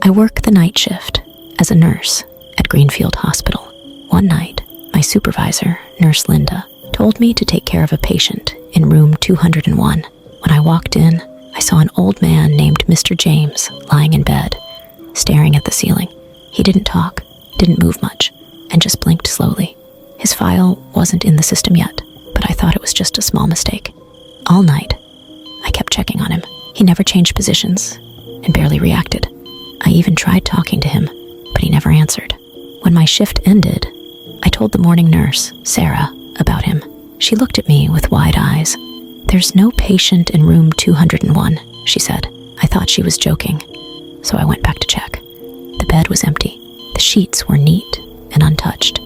I work the night shift as a nurse at Greenfield Hospital. One night, my supervisor, Nurse Linda, told me to take care of a patient in room 201. When I walked in, I saw an old man named Mr. James lying in bed, staring at the ceiling. He didn't talk, didn't move much, and just blinked slowly. His file wasn't in the system yet, but I thought it was just a small mistake. All night, I kept checking on him. He never changed positions and barely reacted. I even tried talking to him, but he never answered. When my shift ended, I told the morning nurse, Sarah, about him. She looked at me with wide eyes. "There's no patient in room 201, she said. I thought she was joking, so I went back to check. The bed was empty. The sheets were neat and untouched.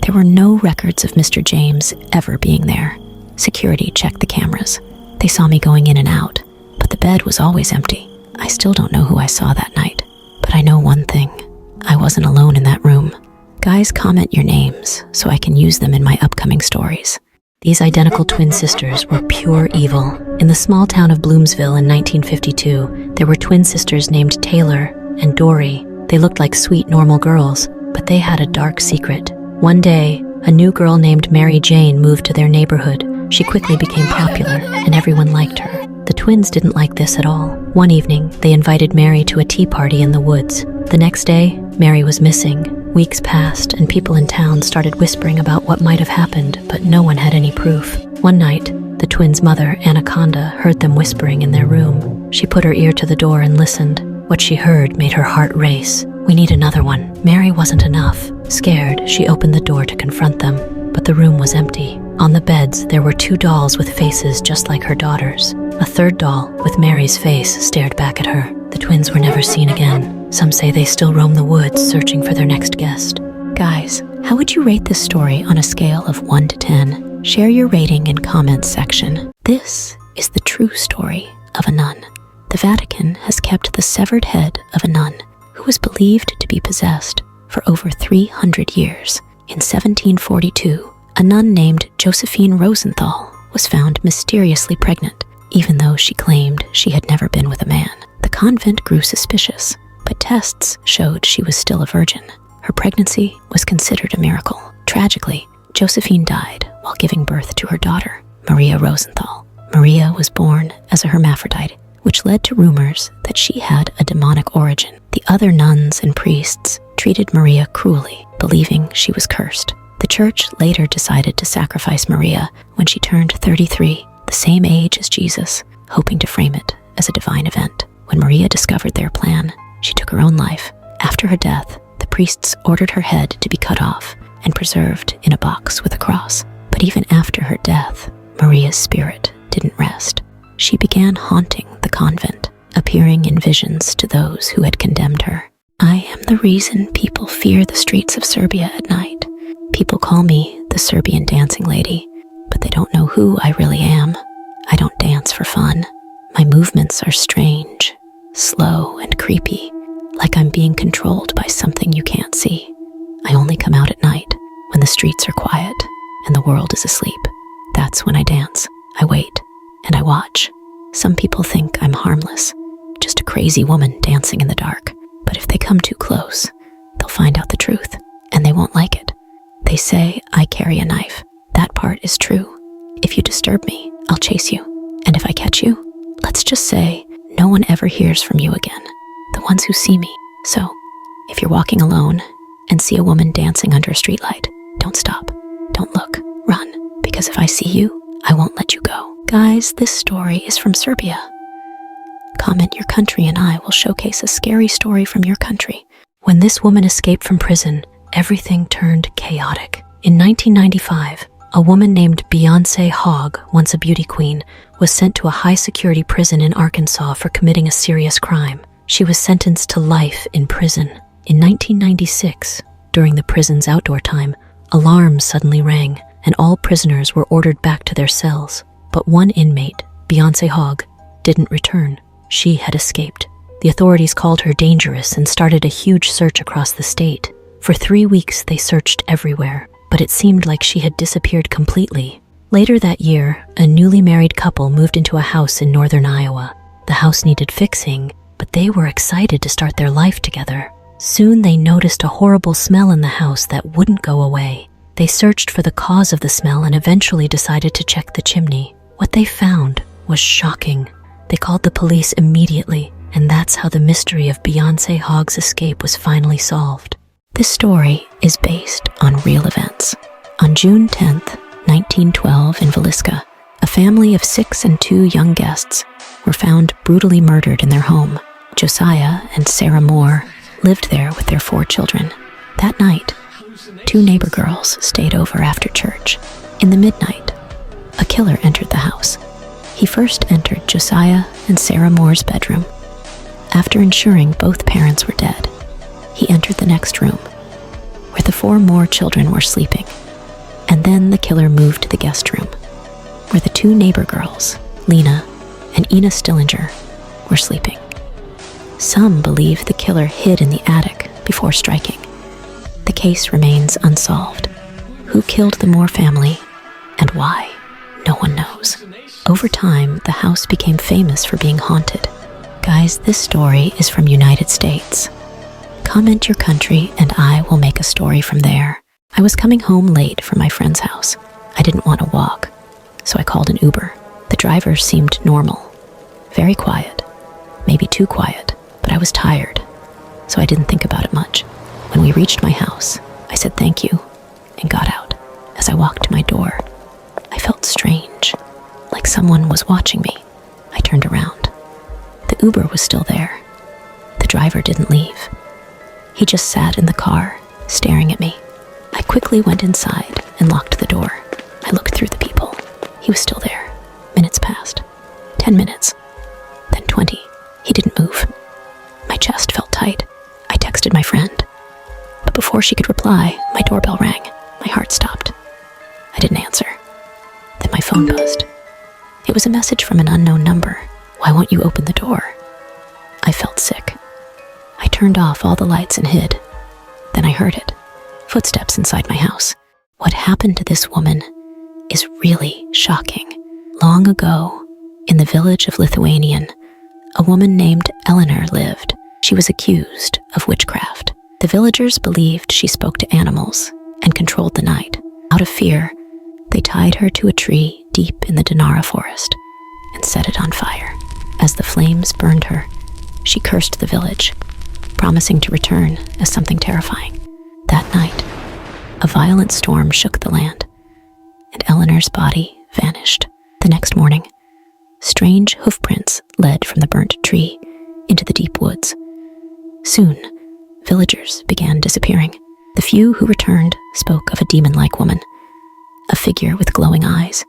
There were no records of Mr. James ever being there. Security checked the cameras. They saw me going in and out, but the bed was always empty. I still don't know who I saw that night, but I know one thing. I wasn't alone in that room. Guys, comment your names so I can use them in my upcoming stories." These identical twin sisters were pure evil. In the small town of Bloomsville in 1952, there were twin sisters named Taylor and Dory. They looked like sweet, normal girls, but they had a dark secret. One day, a new girl named Mary Jane moved to their neighborhood. She quickly became popular, and everyone liked her. The twins didn't like this at all. One evening, they invited Mary to a tea party in the woods. The next day, Mary was missing. Weeks passed, and people in town started whispering about what might have happened, but no one had any proof. One night, the twins' mother, Anaconda, heard them whispering in their room. She put her ear to the door and listened. What she heard made her heart race. "We need another one." Mary wasn't enough. Scared, she opened the door to confront them, but the room was empty. On the beds, there were 2 dolls with faces just like her daughters. A third doll, with Mary's face, stared back at her. The twins were never seen again. Some say they still roam the woods searching for their next guest. Guys, how would you rate this story on a scale of 1 to 10? Share your rating in comments section. This is the true story of a nun. The Vatican has kept the severed head of a nun who was believed to be possessed for over 300 years. In 1742, a nun named Josephine Rosenthal was found mysteriously pregnant, even though she claimed she had never been with a man. The convent grew suspicious, but tests showed she was still a virgin. Her pregnancy was considered a miracle. Tragically, Josephine died while giving birth to her daughter, Maria Rosenthal. Maria was born as a hermaphrodite, which led to rumors that she had a demonic origin. The other nuns and priests treated Maria cruelly, believing she was cursed. The church later decided to sacrifice Maria when she turned 33, the same age as Jesus, hoping to frame it as a divine event. When Maria discovered their plan, she took her own life. After her death, the priests ordered her head to be cut off and preserved in a box with a cross. But even after her death, Maria's spirit didn't rest. She began haunting the convent, appearing in visions to those who had condemned her. I am the reason people fear the streets of Serbia at night. People call me the Serbian dancing lady, but they don't know who I really am. I don't dance for fun. My movements are strange, slow and creepy, like I'm being controlled by something you can't see. I only come out at night when the streets are quiet and the world is asleep. That's when I dance. I wait and I watch. Some people think I'm harmless, just a crazy woman dancing in the dark. But if they come too close, they'll find out the truth, and they won't like it. They say I carry a knife. That part is true. If you disturb me, I'll chase you. And if I catch you, let's just say no one ever hears from you again. The ones who see me. So, if you're walking alone and see a woman dancing under a streetlight, don't stop. Don't look. Run. Because if I see you, I won't let you go. Guys, this story is from Serbia. Comment your country and I will showcase a scary story from your country. When this woman escaped from prison, everything turned chaotic. In 1995, a woman named Beyonce Hogg, once a beauty queen, was sent to a high-security prison in Arkansas for committing a serious crime. She was sentenced to life in prison. In 1996, during the prison's outdoor time, alarms suddenly rang, and all prisoners were ordered back to their cells. But one inmate, Beyonce Hogg, didn't return. She had escaped. The authorities called her dangerous and started a huge search across the state. For 3 weeks, they searched everywhere, but it seemed like she had disappeared completely. Later that year, a newly married couple moved into a house in northern Iowa. The house needed fixing, but but they were excited to start their life together. Soon they noticed a horrible smell in the house that wouldn't go away. They searched for the cause of the smell and eventually decided to check the chimney. What they found was shocking. They called the police immediately, and that's how the mystery of Beyonce Hogg's escape was finally solved. This story is based on real events. On June 10th, 1912 in Villisca, a family of 6 and 2 young guests were found brutally murdered in their home. Josiah and Sarah Moore lived there with their 4 children. That night, 2 neighbor girls stayed over after church. In the midnight, a killer entered the house. He first entered Josiah and Sarah Moore's bedroom. After ensuring both parents were dead, he entered the next room, where the 4 more children were sleeping. And then the killer moved to the guest room, where the 2 neighbor girls, Lena and Ina Stillinger, were sleeping. Some believe the killer hid in the attic before striking. The case remains unsolved. Who killed the Moore family and why? No one knows. Over time, the house became famous for being haunted. Guys, this story is from United States. Comment your country and I will make a story from there. I was coming home late from my friend's house. I didn't want to walk, so I called an Uber. The driver seemed normal, very quiet, maybe too quiet, but I was tired, so I didn't think about it much. When we reached my house, I said thank you and got out. As I walked to my door, I felt strange, like someone was watching me. I turned around. The Uber was still there. The driver didn't leave. He just sat in the car, staring at me. I quickly went inside and locked the door. I looked through the people. He was still there. Minutes passed. 10 minutes. Then 20. He didn't move. My chest felt tight. I texted my friend. But before she could reply, my doorbell rang. My heart stopped. I didn't answer. Then my phone buzzed. It was a message from an unknown number. Why won't you open the door? I felt sick. I turned off all the lights and hid. Then I heard it. Footsteps inside my house. What happened to this woman is really shocking. Long ago, in the village of Lithuanian, a woman named Eleanor lived. She was accused of witchcraft. The villagers believed she spoke to animals and controlled the night. Out of fear, they tied her to a tree deep in the Dinara forest and set it on fire. As the flames burned her, she cursed the village, promising to return as something terrifying. That night, a violent storm shook the land, and Eleanor's body vanished. The next morning, strange hoofprints led from the burnt tree into the deep woods. Soon, villagers began disappearing. The few who returned spoke of a demon-like woman, a figure with glowing eyes,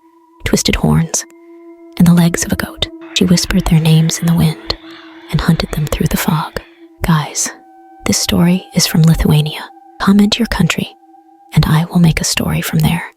twisted horns, and the legs of a goat. She whispered their names in the wind and hunted them through the fog. Guys, this story is from Lithuania. Comment your country, and I will make a story from there.